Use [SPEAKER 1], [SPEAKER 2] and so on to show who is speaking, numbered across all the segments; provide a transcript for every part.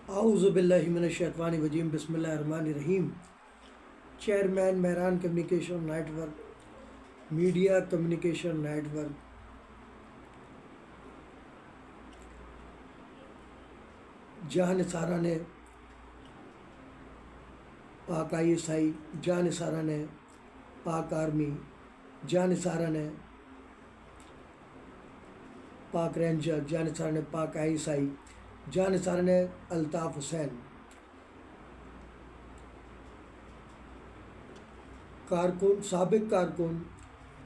[SPEAKER 1] اعوذ باللہ من الشیطان الرجیم بسم اللہ الرحمن الرحیم۔ Chairman Mehran communication network, media communication network, جہاں نثارہ نے پاک آئی ایس آئی، جہاں نثارہ نے پاک آرمی، جہاں نثارہ نے پاک رینجر، جہاں نثارہ نے پاک آئی ایس آئی، جہاں نثارہ نے الطاف حسین، کارکن، سابق کارکن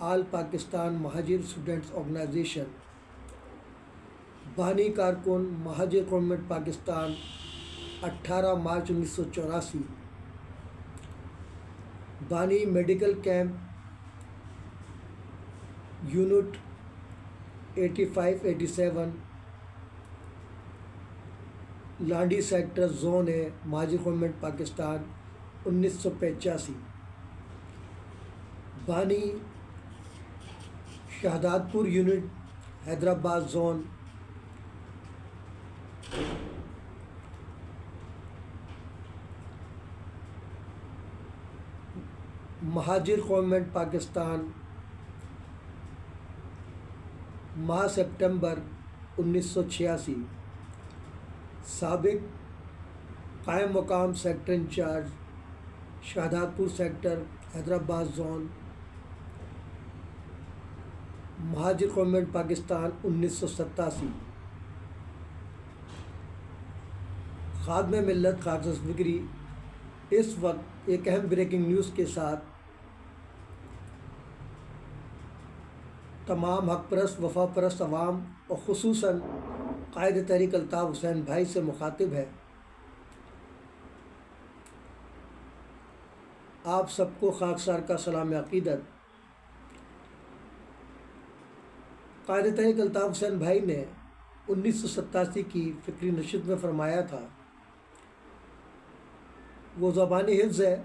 [SPEAKER 1] آل پاکستان مہاجر اسٹوڈنٹس آرگنائزیشن، بانی کارکن مہاجر گورنمنٹ پاکستان 18 مارچ 1984، بانی medical camp unit 85-87 Landhi sector zone ہے، مہاجر گورنمنٹ پاکستان 1985، بانی شہادات پور یونٹ حیدرآباد زون، مہاجر گورنمنٹ پاکستان ماہ سپٹمبر 1986، سابق قائم مقام سیکٹر انچارج شہادات پور سیکٹر حیدرآباد زون، مہاجر گورنمنٹ پاکستان 1987، خادم ملت خارجہ فکری۔ اس وقت ایک اہم بریکنگ نیوز کے ساتھ تمام حق پرست وفا پرست عوام اور خصوصاً قائد تحریک الطاف حسین بھائی سے مخاطب ہے۔ آپ سب کو خاکسار کا سلام عقیدت۔ قائد تحریک الطاف حسین بھائی نے 1987 کی فکری نشست میں فرمایا تھا، وہ زبانی حفظ ہے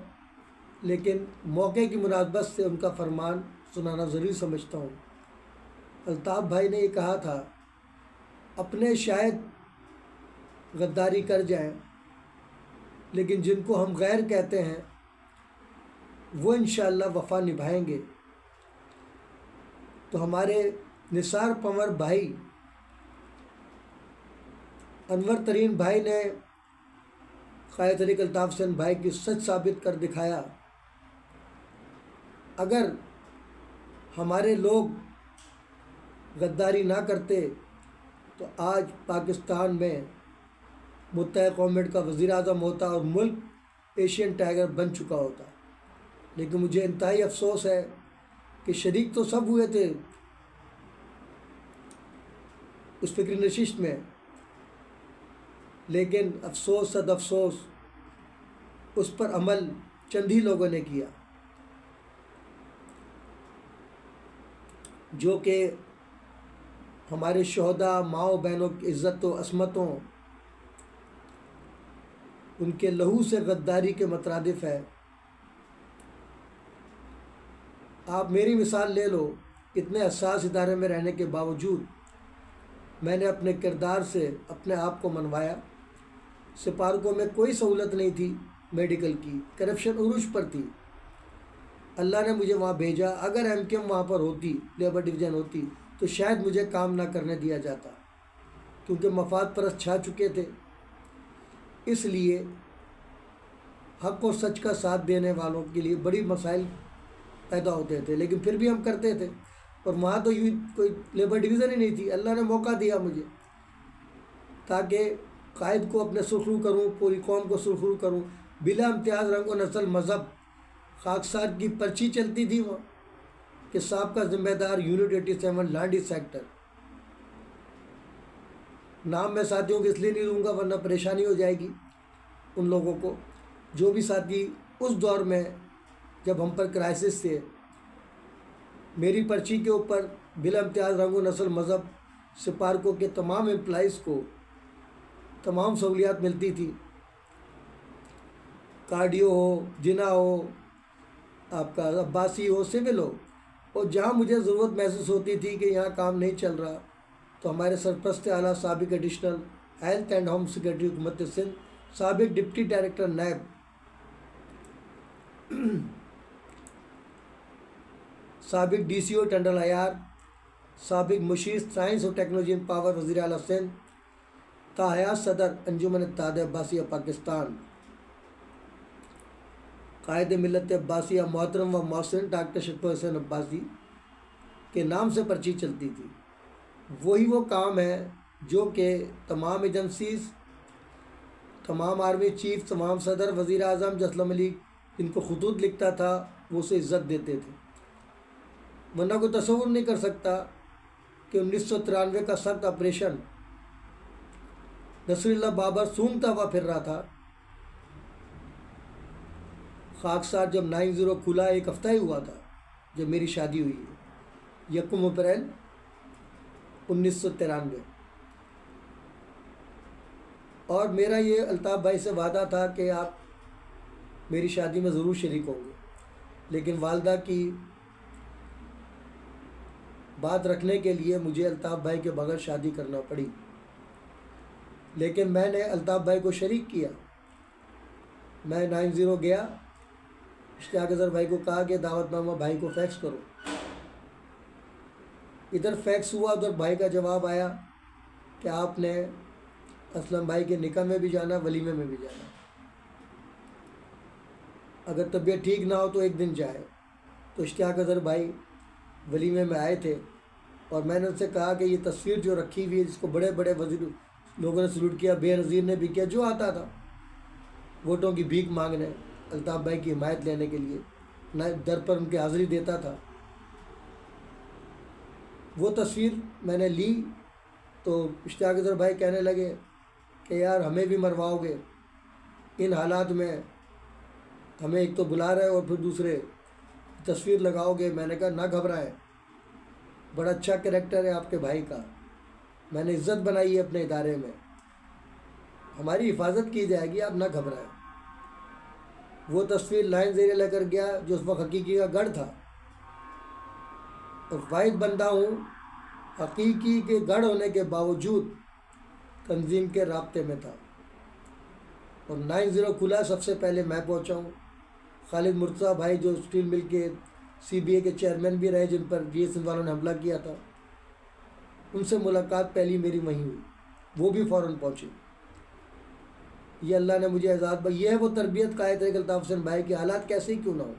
[SPEAKER 1] لیکن موقع کی مناسبت سے ان کا فرمان سنانا ضروری سمجھتا ہوں۔ الطاف بھائی نے یہ کہا تھا، اپنے شاید غداری کر جائیں لیکن جن کو ہم غیر کہتے ہیں وہ انشاءاللہ وفا نبھائیں گے۔ تو ہمارے نثار پنور بھائی انور ترین بھائی نے قائد تحریک الطاف حسین بھائی کی سچ ثابت کر دکھایا۔ اگر ہمارے لوگ غداری نہ کرتے تو آج پاکستان میں متحدہ گورنمنٹ کا وزیر اعظم ہوتا اور ملک ایشین ٹائیگر بن چکا ہوتا۔ لیکن مجھے انتہائی افسوس ہے کہ شریک تو سب ہوئے تھے اس فکری نشست میں، لیکن افسوس صد افسوس اس پر عمل چند ہی لوگوں نے کیا، جو کہ ہمارے شہداء ماؤں بہنوں کی عزت و عصمتوں، ان کے لہو سے غداری کے مترادف ہے۔ آپ میری مثال لے لو، اتنے حساس ادارے میں رہنے کے باوجود میں نے اپنے کردار سے اپنے آپ کو منوایا۔ سپارکوں میں کوئی سہولت نہیں تھی، میڈیکل کی کرپشن عروج پر تھی۔ اللہ نے مجھے وہاں بھیجا۔ اگر ایم کیو ایم وہاں پر ہوتی، لیبر ڈویژن ہوتی، تو شاید مجھے کام نہ کرنے دیا جاتا، کیونکہ مفاد پرست چھا چکے تھے۔ اس لیے حق و سچ کا ساتھ دینے والوں کے لیے بڑی مسائل پیدا ہوتے تھے، لیکن پھر بھی ہم کرتے تھے۔ اور وہاں تو کوئی لیبر ڈویژن ہی نہیں تھی۔ اللہ نے موقع دیا مجھے تاکہ قائد کو اپنے سرخرو کروں، پوری قوم کو سرخرو کروں، بلا امتیاز رنگ و نسل مذہب۔ خاکسار کی پرچی چلتی تھی وہاں کہ صاحب کا ذمہ دار یونٹ 87 لانڈی سیکٹر۔ نام میں ساتھیوں کے اس لیے نہیں لوں گا ورنہ پریشانی ہو جائے گی ان لوگوں کو، جو بھی ساتھی اس دور میں جب ہم پر کرائسس تھے، میری پرچی کے اوپر بلا امتیاز رنگ و نسل مذہب سپارکوں کے تمام امپلائیز کو تمام سہولیات ملتی تھی، کارڈیو ہو، جنا ہو، آپ کا عباسی ہو، سول ہو۔ اور جہاں مجھے ضرورت محسوس ہوتی تھی کہ یہاں کام نہیں چل رہا، تو ہمارے سرپرست اعلیٰ سابق additional health and home secretary حکومت سندھ، سابق ڈپٹی ڈائریکٹر نیب، سابق ڈی سی او ٹنڈل عیار، سابق مشیر سائنس اور ٹیکنالوجی اینڈ پاور وزیر اعلیٰ سندھ، تاحیات صدر انجمن اتحاد عباسیہ پاکستان، قائد ملت عباسیہ محترم و محسن ڈاکٹر شفیع حسین عباسی کے نام سے پرچی چلتی تھی۔ وہی وہ کام ہے جو کہ تمام ایجنسیز، تمام آرمی چیف، تمام صدر، وزیر اعظم جو اسلم علی جن کو خطوط لکھتا تھا وہ اسے عزت دیتے تھے، ورنہ کوئی تصور نہیں کر سکتا کہ 1993 کا سخت آپریشن نصر اللہ بابر سونگتا ہوا پھر رہا تھا، خاکسار جب 90 کھلا 1 ہفتہ ہی ہوا تھا جب میری شادی ہوئی ہے 1 اپریل 1993، اور میرا یہ الطاف بھائی سے وعدہ تھا کہ آپ میری شادی میں ضرور شریک ہوں گے، لیکن والدہ کی بات رکھنے کے لیے مجھے الطاف بھائی کے بغیر شادی کرنا پڑی، لیکن میں نے الطاف بھائی کو شریک کیا۔ میں 90 گیا، اشتیاق اظہر بھائی کو کہا کہ دعوت نامہ بھائی کو فیکس کرو، ادھر فیکس ہوا، ادھر بھائی کا جواب آیا کہ آپ نے اسلم بھائی کے نکاح میں بھی جانا، ولیمے میں بھی جانا، اگر طبیعت ٹھیک نہ ہو تو 1 دن جائے۔ تو اشتیاق اظہر بھائی ولیمے میں آئے تھے، اور میں نے ان سے کہا کہ یہ تصویر جو رکھی ہوئی ہے جس کو بڑے بڑے وزیر لوگوں نے سلوٹ کیا، بے نظیر نے بھی کیا، جو آتا تھا ووٹوں کی بھیک مانگنے، الطاف بھائی کی حمایت لینے کے لیے نہ در پر ان کی حاضری دیتا تھا، وہ تصویر میں نے لی۔ تو اشتیاق اظہر بھائی کہنے لگے کہ یار ہمیں بھی مرواؤ گے ان حالات میں، ہمیں ایک تو بلا رہے اور پھر دوسرے تصویر لگاؤ گے۔ میں نے کہا نہ گھبرائیں، بڑا اچھا کریکٹر ہے آپ کے بھائی کا، میں نے عزت بنائی ہے اپنے ادارے میں، ہماری حفاظت کی جائے گی، آپ نہ گھبرائیں۔ وہ تصویر لائن زیر لے کر گیا جو اس وقت حقیقی کا گڑھ تھا، اور واحد بندہ ہوں حقیقی کے گڑھ ہونے کے باوجود تنظیم کے رابطے میں تھا، اور 90 کھلا سب سے پہلے میں پہنچا ہوں۔ خالد مرتضیٰ بھائی جو اسٹیل مل کے CBI کے چیئرمین بھی رہے، جن پر BSF والوں نے حملہ کیا تھا، ان سے ملاقات پہلی میری وہیں ہوئی، وہ بھی فوراً پہنچے۔ یہ اللہ نے مجھے اعزاز یہ ہے وہ تربیت قائد ہے کہ الطاف حسین بھائی کے حالات کیسے ہی کیوں نہ ہوں۔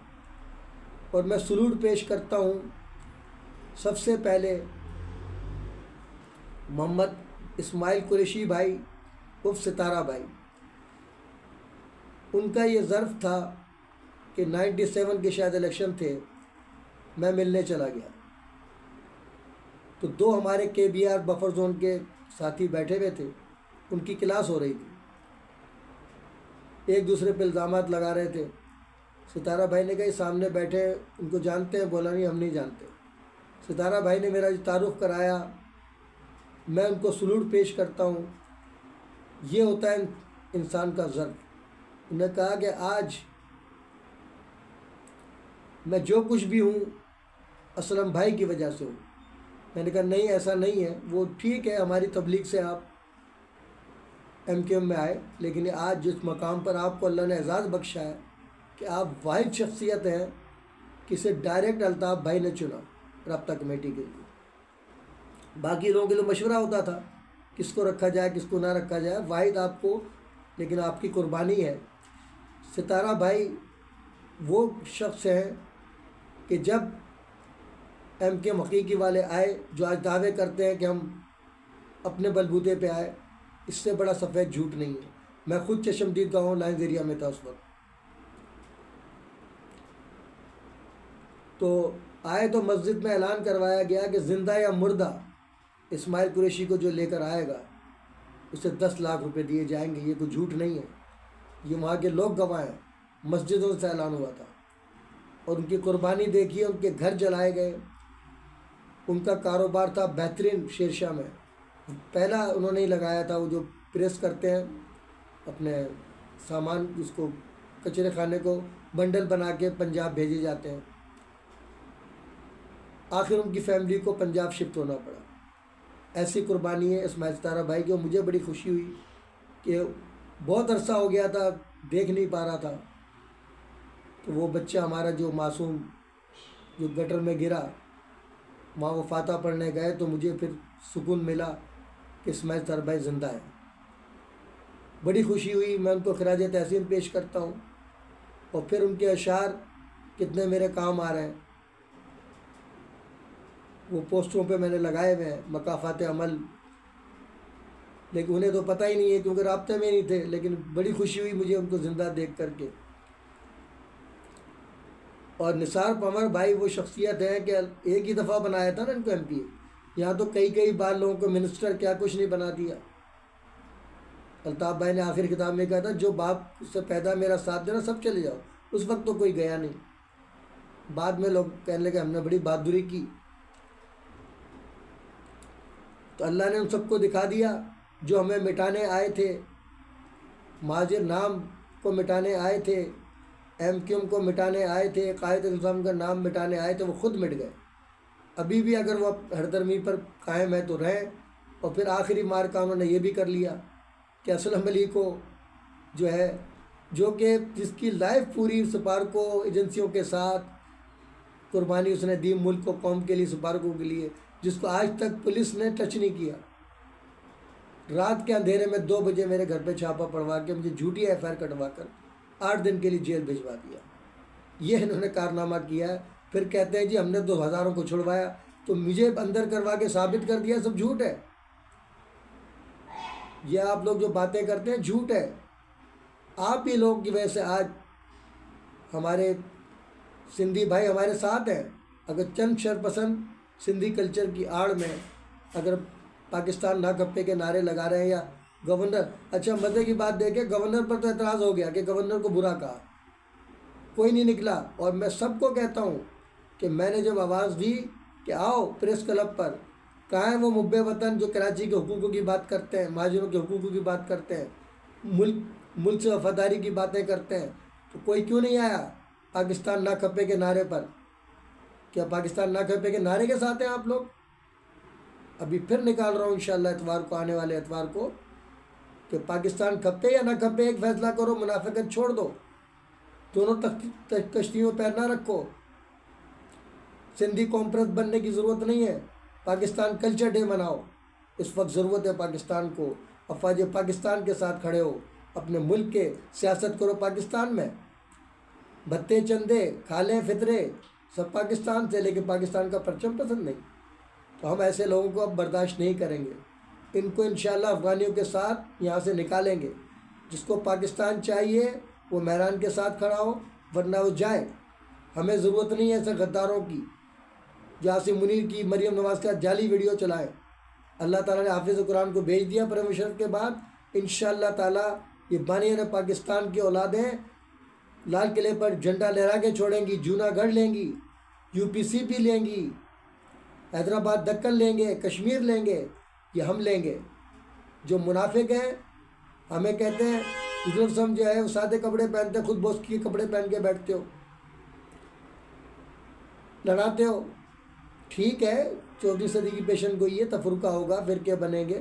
[SPEAKER 1] اور میں سلوٹ پیش کرتا ہوں سب سے پہلے محمد اسماعیل قریشی بھائی عرف ستارہ بھائی، ان کا یہ ظرف تھا کہ 97 کے شاید الیکشن تھے، میں ملنے چلا گیا تو 2 ہمارے KBR بفر زون کے ساتھی بیٹھے ہوئے تھے، ان کی کلاس ہو رہی تھی، ایک دوسرے پہ الزامات لگا رہے تھے۔ ستارہ بھائی نے کہا یہ سامنے بیٹھے ان کو جانتے ہیں؟ بولا نہیں ہم نہیں جانتے۔ ستارہ بھائی نے میرا تعارف کرایا، میں ان کو سلوٹ پیش کرتا ہوں، یہ ہوتا ہے انسان کا ظرف۔ انہوں نے کہا کہ آج میں جو کچھ بھی ہوں اسلم بھائی کی وجہ سے ہوں۔ میں نے کہا نہیں ایسا نہیں ہے، وہ ٹھیک ہے ہماری تبلیغ سے آپ MQM میں آئے، لیکن آج جس مقام پر آپ کو اللہ نے اعزاز بخشا ہے کہ آپ واحد شخصیت ہیں کسے ڈائریکٹ الطاف بھائی نے چنا رابطہ کمیٹی کے لیے، باقی لوگوں کے لیے مشورہ ہوتا تھا کس کو رکھا جائے کس کو نہ رکھا جائے، واحد آپ کو، لیکن آپ کی قربانی ہے۔ ستارہ بھائی وہ شخص ہیں کہ جب MQM حقیقی والے آئے جو آج دعوے کرتے ہیں کہ ہم اپنے بلبوتے پہ آئے، اس سے بڑا سفید جھوٹ نہیں ہے۔ میں خود چشمدید گاؤں لائنز ایریا میں تھا اس وقت، تو آئے تو مسجد میں اعلان کروایا گیا کہ زندہ یا مردہ اسماعیل قریشی کو جو لے کر آئے گا اسے 10 لاکھ روپے دیے جائیں گے۔ یہ کوئی جھوٹ نہیں ہے، یہ وہاں کے لوگ گواہ ہیں، مسجدوں سے اعلان ہوا تھا، اور ان کی قربانی دیکھیے، ان کے گھر جلائے گئے۔ ان کا کاروبار تھا بہترین شیرشاہ میں، پہلا انہوں نے ہی لگایا تھا، وہ جو پریس کرتے ہیں اپنے سامان، اس کو کچرے خانے کو بنڈل بنا کے پنجاب بھیجے جاتے ہیں۔ آخر ان کی فیملی کو پنجاب شفٹ ہونا پڑا۔ ایسی قربانی ہے اسماعیل ستارہ بھائی کی، اور مجھے بڑی خوشی ہوئی کہ بہت عرصہ ہو گیا تھا، دیکھ نہیں پا رہا تھا، تو وہ بچہ ہمارا جو معصوم جو گٹر میں گرا، وہاں وہ فاتحہ پڑھنے گئے تو مجھے پھر سکون ملا کہ اسماعیل ستارہ بھائی زندہ ہے۔ بڑی خوشی ہوئی، میں ان کو خراج تحسین پیش کرتا ہوں، اور پھر ان کے اشعار کتنے میرے کام آ رہے ہیں، وہ پوسٹروں پہ میں نے لگائے ہوئے ہیں، مکافات عمل، لیکن انہیں تو پتہ ہی نہیں ہے کیونکہ رابطے میں نہیں تھے، لیکن بڑی خوشی ہوئی مجھے ان کو زندہ دیکھ کر کے۔ اور نثار پمر بھائی وہ شخصیت ہے کہ ایک ہی دفعہ بنایا تھا نا ان کو ایم پی، یہاں تو کئی بار لوگوں کو منسٹر کیا کچھ نہیں بنا دیا۔ الطاف بھائی نے آخر کتاب میں کہا تھا جو باپ سے پیدا میرا ساتھ دینا سب چلے جاؤ، اس وقت تو کوئی گیا نہیں، بعد میں لوگ کہنے لگے ہم نے بڑی بہادری کی۔ تو اللہ نے ان سب کو دکھا دیا جو ہمیں مٹانے آئے تھے، مہاجر نام کو مٹانے آئے تھے، ایم کیو ایم کو مٹانے آئے تھے، قائد الاسلام کا نام مٹانے آئے تھے، وہ خود مٹ گئے۔ ابھی بھی اگر وہ ہردرمی پر قائم ہے تو رہیں۔ اور پھر آخری مارکہ انہوں نے یہ بھی کر لیا کہ اسلم علی کو جو ہے، جو کہ جس کی لائف پوری سپارکو ایجنسیوں کے ساتھ قربانی اس نے دی ملک و قوم کے لیے، سپارکو کے لیے، جس کو آج تک پولیس نے ٹچ نہیں کیا۔ رات کے اندھیرے میں 2 بجے میرے گھر پہ چھاپا پڑوا کے مجھے جھوٹی ایف آئی آر کٹوا کر 8 دن کے لیے جیل بھجوا دیا۔ یہ انہوں نے کارنامہ کیا ہے۔ پھر کہتے ہیں جی ہم نے تو ہزاروں کو چھڑوایا، تو مجھے اندر کروا کے ثابت کر دیا سب جھوٹ ہے۔ یہ آپ لوگ جو باتیں کرتے ہیں جھوٹ ہے۔ آپ ہی لوگ کی وجہ سے آج ہمارے سندھی بھائی ہمارے ساتھ ہیں۔ اگر چند شرپسند سندھی کلچر کی آڑ میں اگر پاکستان نہ کپے کے نعرے لگا رہے ہیں، یا گورنر، اچھا مزے کی بات دیکھیں، گورنر پر تو اعتراض ہو گیا کہ گورنر کو برا کہا، کوئی نہیں نکلا۔ اور میں سب کو کہتا ہوں کہ میں نے جب آواز دی کہ آؤ پریس کلب پر، کہاں ہیں وہ محب وطن جو کراچی کے حقوقوں کی بات کرتے ہیں، مہاجروں کے حقوقوں کی بات کرتے ہیں، ملک سے وفاداری کی باتیں کرتے ہیں، تو کوئی کیوں نہیں آیا پاکستان نہ کھپے کے نعرے پر؟ کیا پاکستان نہ کھپے کے نعرے کے ساتھ ہیں آپ لوگ؟ ابھی پھر نکال رہا ہوں انشاءاللہ اتوار کو، آنے والے اتوار کو، کہ پاکستان کھپے یا نہ کھپے ایک فیصلہ کرو، منافقت چھوڑ دو، دونوں کشتیوں پیر نہ رکھو۔ سندھی کانفرنس بننے کی ضرورت نہیں ہے، پاکستان کلچر ڈے مناؤ۔ اس وقت ضرورت ہے پاکستان کو، افواج پاکستان کے ساتھ کھڑے ہو، اپنے ملک کے سیاست کرو پاکستان میں، بھتے چندے کھا لیں فطرے سب پاکستان سے، لیکن پاکستان کا پرچم پسند نہیں۔ تو ہم ایسے لوگوں کو اب برداشت نہیں کریں گے، ان کو انشاءاللہ افغانیوں کے ساتھ یہاں سے نکالیں گے۔ جس کو پاکستان چاہیے وہ میران کے ساتھ کھڑا ہو، ورنہ وہ جائے۔ ہمیں ضرورت نہیں ہے ایسے غداروں کی جو عاصم منیر کی، مریم نواز کا جعلی ویڈیو چلائے۔ اللہ تعالیٰ نے حافظ قرآن کو بھیج دیا پرویز مشرف کے بعد، انشاءاللہ تعالیٰ یہ بانیان پاکستان کی اولادیں لال قلعے پر جھنڈا لہرا کے چھوڑیں گی، جوناگڑھ لیں گی، یو پی سی پی لیں گی، حیدرآباد دکن لیں گے، کشمیر لیں گے، یہ ہم لیں گے۔ جو منافق ہیں ہمیں کہتے ہیں حضور جو ہے وہ سادے کپڑے پہنتے ہیں، خود بوس کے کپڑے پہن کے بیٹھتے ہو، لڑاتے ہو۔ ٹھیک ہے 14ویں صدی کی پیشن گوئی ہے، تفرقہ ہوگا، فرقے بنیں گے،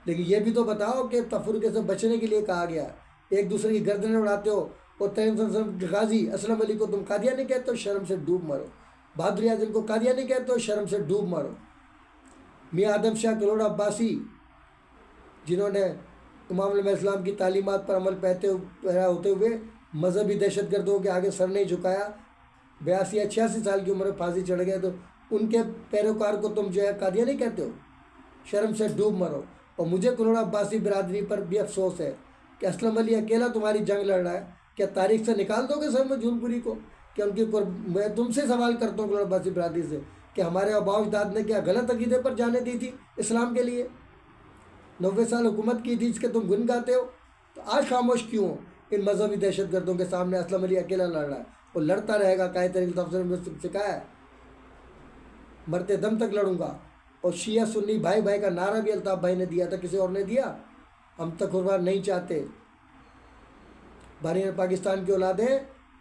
[SPEAKER 1] لیکن یہ بھی تو بتاؤ کہ تفرقے سے بچنے کے لیے کہا گیا۔ ایک دوسرے کی گردنیں اڑاتے ہو، اور ترین غازی اسلم علی کو تم قادیانی کہتے ہو، شرم سے ڈوب مرو۔ بہادر اعظم کو قادیانی کہتے ہو، شرم سے ڈوب مرو۔ میاں آدم شاہ کلوڑ عباسی جنہوں نے امام علیہ السلام کی تعلیمات پر عمل پیرا ہوتے ہوئے مذہبی دہشت گردوں کے آگے سر نہیں جھکایا، 82 یا 86 سال کی عمر میں پھانسی چڑھ گئے، تو ان کے پیروکار کو تم جو ہے قادیانی کہتے ہو، شرم سے ڈوب مرو۔ اور مجھے کلوڑ عباسی برادری پر بھی افسوس ہے کہ اسلم علی اکیلا تمہاری جنگ لڑ رہا ہے۔ کیا تاریخ سے نکال دو گے سر میں جون پوری کو؟ کہ ان کی میں تم سے سوال کرتا ہوں کلوڑ عباسی برادری سے کہ ہمارے آباء و اجداد نے کیا غلط عقیدے پر جانے دی تھی اسلام کے لیے؟ 90 سال حکومت کی تھی، اس کے تم گن گاتے ہو، تو آج خاموش کیوں ہو؟ ان مذہبی دہشت گردوں کے سامنے اسلم علی اکیلا لڑ رہا ہے، وہ لڑتا رہے گا، قائد تحریک انصاف نے سکھایا ہے، مرتے دم تک لڑوں گا۔ اور شیعہ سنی بھائی بھائی کا نعرہ بھی الطاف بھائی نے دیا تھا، کسی اور نے دیا؟ ہم تک قربان نہیں چاہتے۔ بانیان پاکستان کی اولادیں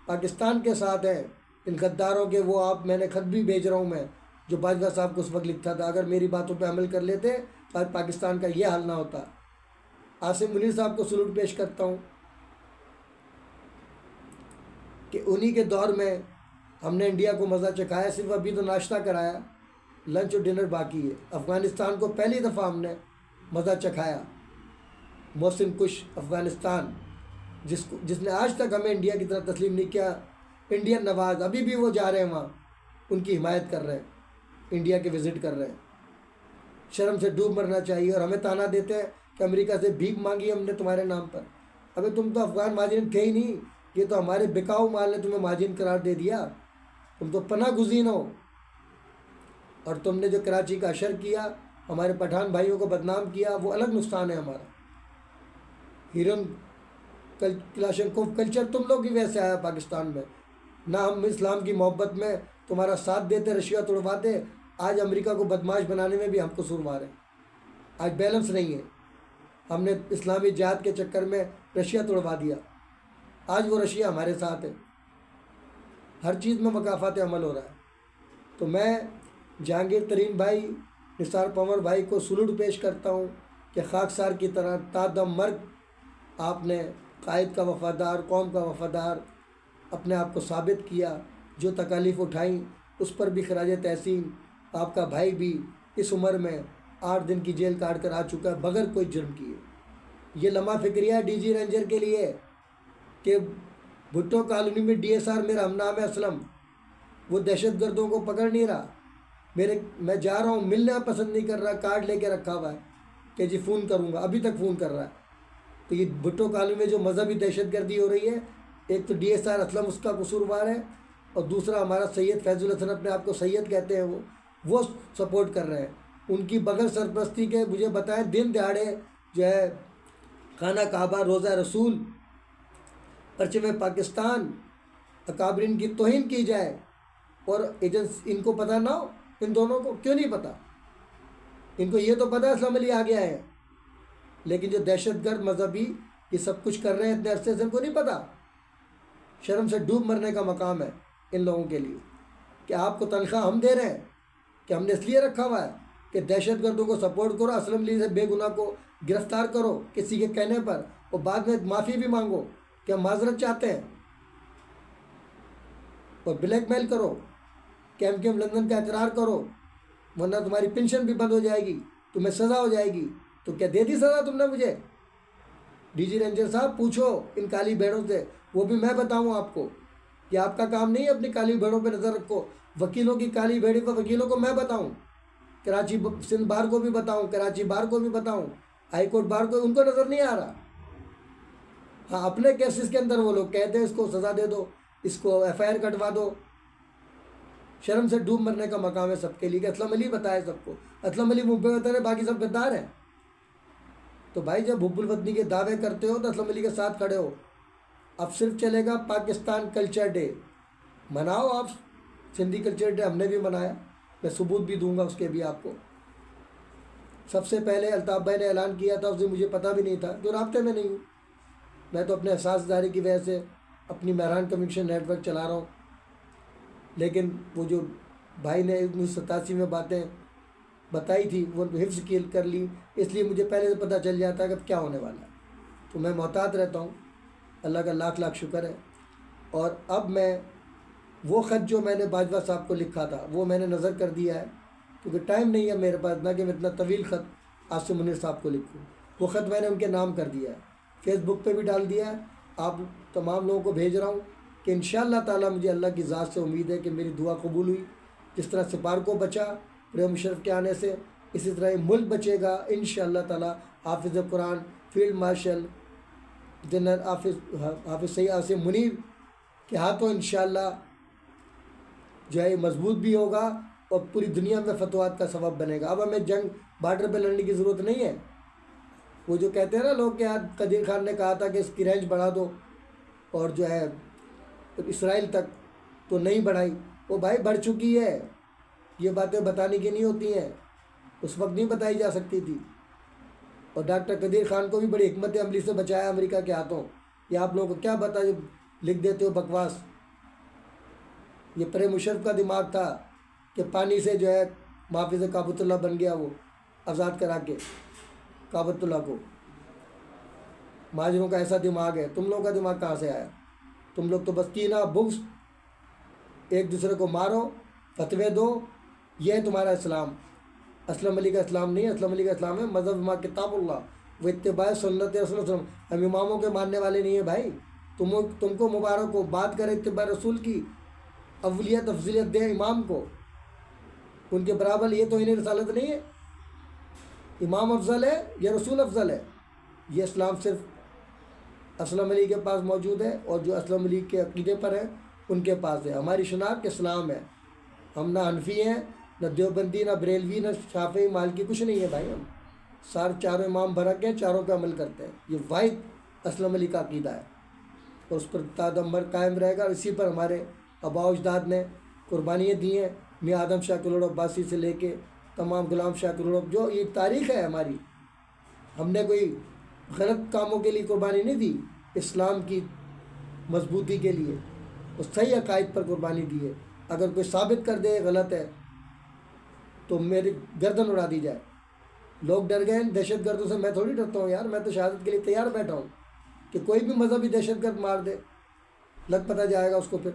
[SPEAKER 1] پاکستان کے ساتھ ہیں، ان غداروں کے وہ میں نے خط بھی بھیج رہا ہوں میں، جو باجوہ صاحب کو اس وقت لکھتا تھا، اگر میری باتوں پہ عمل کر لیتے آج پاکستان کا یہ حال نہ ہوتا۔ عاصم منیر صاحب کو سلوٹ پیش کرتا ہوں کہ انہی کے دور میں ہم نے انڈیا کو مزہ چکھایا، صرف ابھی تو ناشتہ کرایا، لنچ اور ڈنر باقی ہے۔ افغانستان کو پہلی دفعہ ہم نے مزہ چکھایا، محسن کش افغانستان، جس نے آج تک ہمیں انڈیا کی طرف تسلیم نہیں کیا، انڈین نواز ابھی بھی وہ جا رہے ہیں وہاں، ان کی حمایت کر رہے ہیں، انڈیا کے وزٹ کر رہے ہیں۔ شرم سے ڈوب مرنا چاہیے، اور ہمیں تانا دیتے ہیں کہ امریکہ سے بھیک مانگی ہم نے تمہارے نام پر۔ ابھی تم تو افغان مہاجرین تھے ہی نہیں، یہ تو ہمارے بکاؤ مال نے تمہیں مہاجرین قرار دے دیا، تم تو پناہ گزین ہو۔ اور تم نے جو کراچی کا اشر کیا، ہمارے پٹھان بھائیوں کو بدنام کیا، وہ الگ نقصان ہے ہمارا۔ ہیرون کلاشنکوف کلچر تم لوگ کی وجہ سے آیا پاکستان میں، نہ ہم اسلام کی محبت میں تمہارا ساتھ دیتے، رشیا توڑواتے، آج امریکہ کو بدماش بنانے میں بھی ہم قصوروار ہیں۔ آج بیلنس نہیں ہے، ہم نے اسلامی جہاد کے چکر میں رشیا توڑوا دیا، آج وہ رشیا ہمارے ساتھ ہے، ہر چیز میں مکافات عمل ہو رہا ہے۔ تو میں جہانگیر ترین بھائی، نثار پنور بھائی کو سلوٹ پیش کرتا ہوں کہ خاکسار کی طرح تا دم مرگ آپ نے قائد کا وفادار، قوم کا وفادار اپنے آپ کو ثابت کیا، جو تکالیف اٹھائیں اس پر بھی خراج تحسین۔ آپ کا بھائی بھی اس عمر میں 8 دن کی جیل کاٹ کر آ چکا ہے بغیر کوئی جرم کیے۔ یہ لمحہ فکریہ ڈی جی رینجر کے لیے کہ بھٹو کالونی میں ڈی ایس آر میرا ہم نام ہے اسلم، وہ دہشت گردوں کو پکڑ نہیں رہا، میں جا رہا ہوں، ملنا پسند نہیں کر رہا، کارڈ لے کے رکھا ہوا ہے کہ جی فون کروں گا، ابھی تک فون کر رہا ہے۔ تو یہ بھٹو کالونی میں جو مذہبی دہشت گردی ہو رہی ہے، ایک تو ڈی ایس آر اسلم اس کا قصوروار ہے، اور دوسرا ہمارا سید فیض الحسن، اپنے آپ کو سید کہتے ہیں، وہ سپورٹ کر رہے ہیں۔ ان کی بغیر سرپرستی کے مجھے بتائیں دن دہاڑے جو ہے خانہ کعبہ، روضہ رسول، پرچم پاکستان، اکابرین کی توہین کی جائے، اور ان کو پتہ نہ ہو؟ ان دونوں کو کیوں نہیں پتہ؟ ان کو یہ تو پتہ ہے اسلام علی آ گیا ہے، لیکن جو دہشت گرد مذہبی یہ سب کچھ کر رہے ہیں اتنے عرصے سے، ان کو نہیں پتہ۔ شرم سے ڈوب مرنے کا مقام ہے ان لوگوں کے لیے کہ آپ کو تنخواہ ہم دے رہے ہیں، کہ ہم نے اس لیے رکھا ہوا ہے کہ دہشت گردوں کو سپورٹ کرو، اسلم علی سے بے گناہ کو گرفتار کرو کسی کے کہنے پر، اور بعد میں معافی بھی مانگو کہ ہم معذرت چاہتے ہیں، اور بلیک میل کرو، کیم لندن کا اقرار کرو، ورنہ تمہاری پینشن بھی بند ہو جائے گی، تمہیں سزا ہو جائے گی۔ تو کیا دے دی سزا تم نے مجھے؟ ڈی جی رینجر صاحب پوچھو ان کالی بھیڑوں سے، وہ بھی میں بتاؤں آپ کو کہ آپ کا کام نہیں ہے اپنی کالی بھیڑوں پہ نظر رکھو، وکیلوں کی کالی بھیڑی پر وکیلوں کو میں بتاؤں، کراچی سندھ بار کو بھی بتاؤں، کراچی بار کو بھی بتاؤں، ہائی کورٹ بار کو، ان کو نظر نہیں آ رہا۔ ہاں اپنے کیسز کے اندر وہ لوگ کہتے ہیں اس کو سزا دے دو، اس کو ایف آئی آر کٹوا دو۔ شرم سے ڈوب مرنے کا مقام ہے سب کے لیے کہ اسلم علی بتائے سب کو، اسلم علی محب وطن ہے، باقی سب غدار ہیں۔ تو بھائی جب حب الوطنی کے دعوے کرتے ہو تو اسلم علی کے ساتھ کھڑے ہو۔ اب صرف چلے گا پاکستان کلچر ڈے، مناؤ آپ، سندھی کلچر ڈے ہم نے بھی منایا، میں ثبوت بھی دوں گا اس کے بھی آپ کو۔ سب سے پہلے الطاف بھائی نے اعلان کیا تھا، اس دن مجھے پتہ بھی نہیں تھا، جو رابطے میں نہیں ہوں، میں تو اپنے احساس داری کی وجہ سے اپنی مہران کمیونیکیشن نیٹ ورک چلا رہا ہوں، لیکن وہ جو بھائی نے 1987 میں باتیں بتائی تھی وہ حفظ کر لی، اس لیے مجھے پہلے سے پتہ چل جاتا ہے کہ اب کیا ہونے والا ہے، تو میں محتاط رہتا ہوں۔ اللہ کا لاکھ لاکھ شکر ہے۔ اور اب میں وہ خط جو میں نے باجوہ صاحب کو لکھا تھا وہ میں نے نظر کر دیا ہے، کیونکہ ٹائم نہیں ہے میرے پاس، نہ کہ میں اتنا طویل خط عاصم منیر صاحب کو لکھوں۔ وہ خط میں نے ان کے نام کر دیا ہے، فیس بک پہ بھی ڈال دیا ہے، آپ تمام لوگوں کو بھیج رہا ہوں کہ انشاءاللہ تعالیٰ مجھے اللہ کی ذات سے امید ہے کہ میری دعا قبول ہوئی۔ جس طرح سپار کو بچا پرویز مشرف کے آنے سے، اسی طرح یہ ملک بچے گا انشاءاللہ تعالیٰ۔ حافظ قرآن فیلڈ مارشل جنرل حافظ سید عاصم منیر کے ہاتھوں انشاءاللہ جو ہے مضبوط بھی ہوگا اور پوری دنیا میں فتوحات کا سبب بنے گا۔ اب ہمیں جنگ بارڈر پہ لڑنے کی ضرورت نہیں ہے۔ وہ جو کہتے ہیں نا لوگ کہ قدیر خان نے کہا تھا کہ اس کی رینج بڑھا دو، اور جو ہے اسرائیل تک، تو نہیں بڑھائی، وہ بھائی بڑھ چکی ہے، یہ باتیں بتانے کی نہیں ہوتی ہیں، اس وقت نہیں بتائی جا سکتی تھی۔ اور ڈاکٹر قدیر خان کو بھی بڑی حکمت عملی سے بچایا امریکہ کے ہاتھوں۔ یہ آپ لوگوں کو کیا پتہ جو لکھ دیتے ہو بکواس؟ یہ پرویز مشرف کا دماغ تھا کہ پانی سے جو ہے محافظ کعبۃ اللہ بن گیا وہ، آزاد کرا کے کعبۃ اللہ کو۔ مہاجروں کا ایسا دماغ ہے، تم لوگوں کا دماغ کہاں سے آیا؟ تم لوگ تو بس کینہ بغض، ایک دوسرے کو مارو، فتوے دو، یہ ہے تمہارا اسلام۔ اسلم علی کا اسلام نہیں ہے، اسلم علی کا اسلام ہے مذہب ما کتاب اللہ و اتباع سنت رسول اللہ صلی اللہ علیہ وسلم۔ ہم اماموں کے ماننے والے نہیں ہیں بھائی، تم کو مبارک ہو، بات کرے اتباع رسول کی، اولیت افضلیت دے امام کو، ان کے برابر، یہ تو انہیں رسالت نہیں ہے۔ امام افضل ہے یا رسول افضل ہے؟ یہ اسلام صرف اسلم علی کے پاس موجود ہے، اور جو اسلم علی کے عقیدے پر ہیں ان کے پاس ہے۔ ہماری شناخت اسلام ہے، ہم نہ حنفی ہیں، نہ دیوبندی، نہ بریلوی، نہ شافعی، مالکی، کچھ نہیں ہے بھائی۔ ہم سارے چاروں امام برحق ہیں، چاروں پہ عمل کرتے ہیں، یہ واحد اسلم علی کا عقیدہ ہے، اور اس پر تادمبر قائم رہے گا۔ اسی پر ہمارے آباء و اجداد نے قربانیاں دی ہیں، میاں آدم شاہ کلوڑ عباسی سے لے کے تمام غلام شاہ کلوڑ، جو یہ تاریخ ہے ہماری۔ ہم نے کوئی غلط کاموں کے لیے قربانی نہیں دی، اسلام کی مضبوطی کے لیے، اور صحیح عقائد پر قربانی دی ہے۔ اگر کوئی ثابت کر دے غلط ہے تو میری گردن اڑا دی جائے۔ لوگ ڈر گئے ہیں دہشت گردوں سے، میں تھوڑی ڈرتا ہوں یار، میں تو شہادت کے لیے تیار بیٹھا ہوں کہ کوئی بھی مذہبی دہشت گرد مار دے، لگ پتہ جائے گا اس کو پھر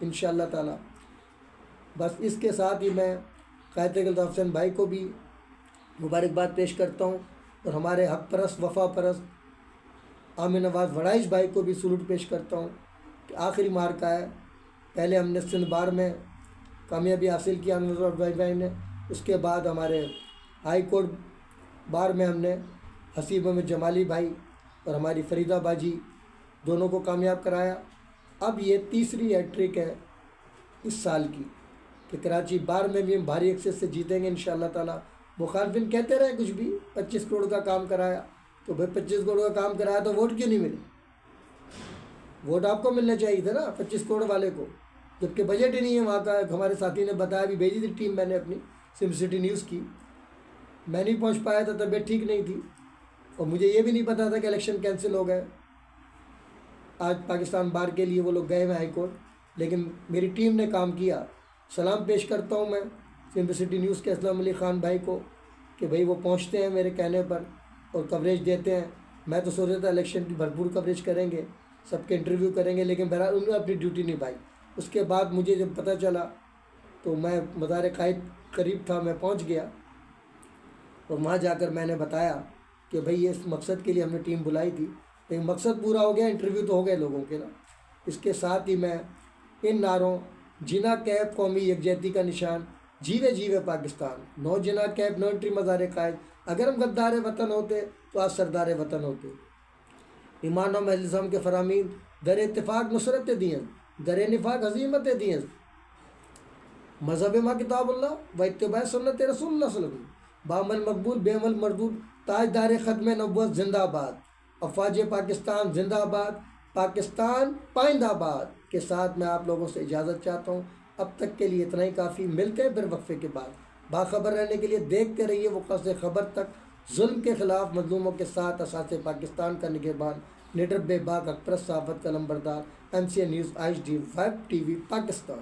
[SPEAKER 1] انشاءاللہ تعالی۔ بس اس کے ساتھ ہی میں قائد الطاف حسین بھائی کو بھی مبارکباد پیش کرتا ہوں، اور ہمارے حق پرست، وفا پرست عامر نواز وڑائش بھائی کو بھی سلوٹ پیش کرتا ہوں کہ آخری مارکہ ہے۔ پہلے ہم نے سندھ بار میں کامیابی حاصل کیا عامر نواز بھائی نے، اس کے بعد ہمارے ہائی کورٹ بار میں ہم نے حسیب احمد جمالی بھائی اور ہماری فریدہ باجی دونوں کو کامیاب کرایا۔ اب یہ تیسری ہیٹرک ہے اس سال کی کہ کراچی بار میں بھی ہم بھاری ایکسس سے جیتیں گے انشاءاللہ تعالی۔ مخالفین کہتے رہے کچھ بھی، 25 کروڑ کا کام کرایا، تو بھائی 25 کروڑ کا کام کرایا تو ووٹ کیوں نہیں ملے؟ ووٹ آپ کو ملنا چاہیے تھا نا 25 کروڑ والے کو، جبکہ بجٹ ہی نہیں ہے وہاں کا۔ ہمارے ساتھی نے بتایا، بھی بھیجی تھی ٹیم میں نے اپنی سم سٹی نیوز کی، میں نہیں پہنچ پایا تھا، طبیعت ٹھیک نہیں تھی، اور مجھے یہ بھی نہیں پتا تھا کہ الیکشن کینسل ہو گئے۔ آج پاکستان بار کے لیے وہ لوگ گئے ہوئے ہائی کورٹ، لیکن میری ٹیم نے کام کیا۔ سلام پیش کرتا ہوں میں سندھ سٹی نیوز کے اسلم علی خان بھائی کو کہ بھائی وہ پہنچتے ہیں میرے کہنے پر اور کوریج دیتے ہیں۔ میں تو سوچ رہا تھا الیکشن کی بھرپور کوریج کریں گے، سب کے انٹرویو کریں گے، لیکن بہرحال انہوں نے اپنی ڈیوٹی نبھائی۔ اس کے بعد مجھے جب پتہ چلا تو میں مزار قائد قریب تھا، میں پہنچ گیا، اور وہاں جا کر میں نے بتایا کہ بھئی اس مقصد کے لیے ہم نے ٹیم بلائی تھی، لیکن مقصد پورا ہو گیا، انٹرویو تو ہو گئے لوگوں کے نا۔ اس کے ساتھ ہی میں ان نعروں جنا کیب قومی یکجہتی کا نشان، جیوے جیوے پاکستان، نو جنا کیب نو انٹری مزار قائد، اگر ہم غدار وطن ہوتے تو آج سردار وطن ہوتے۔ ایمان و مجلسم کے فرامین در اتفاق نصرت دین، در نفاق ہزیمت دین، مذہب ما کتاب اللہ و اتباع سنت رسول اللہ صلی اللہ علیہ وسلم، بعمل مقبول بے عمل مردود، تاجدار ختم نبوت زندہ باد، افواج پاکستان زندہ باد، پاکستان پائندہ آباد کے ساتھ میں آپ لوگوں سے اجازت چاہتا ہوں۔ اب تک کے لیے اتنا ہی کافی، ملتے ہیں پھر وقفے کے بعد۔ باخبر رہنے کے لیے دیکھتے رہیے وقت سے خبر تک، ظلم کے خلاف مظلوموں کے ساتھ اساس پاکستان کا نگہبان، نڈر بے باک اکپرست صحافت کا نمبردار، MC news HD web TV Pakistan.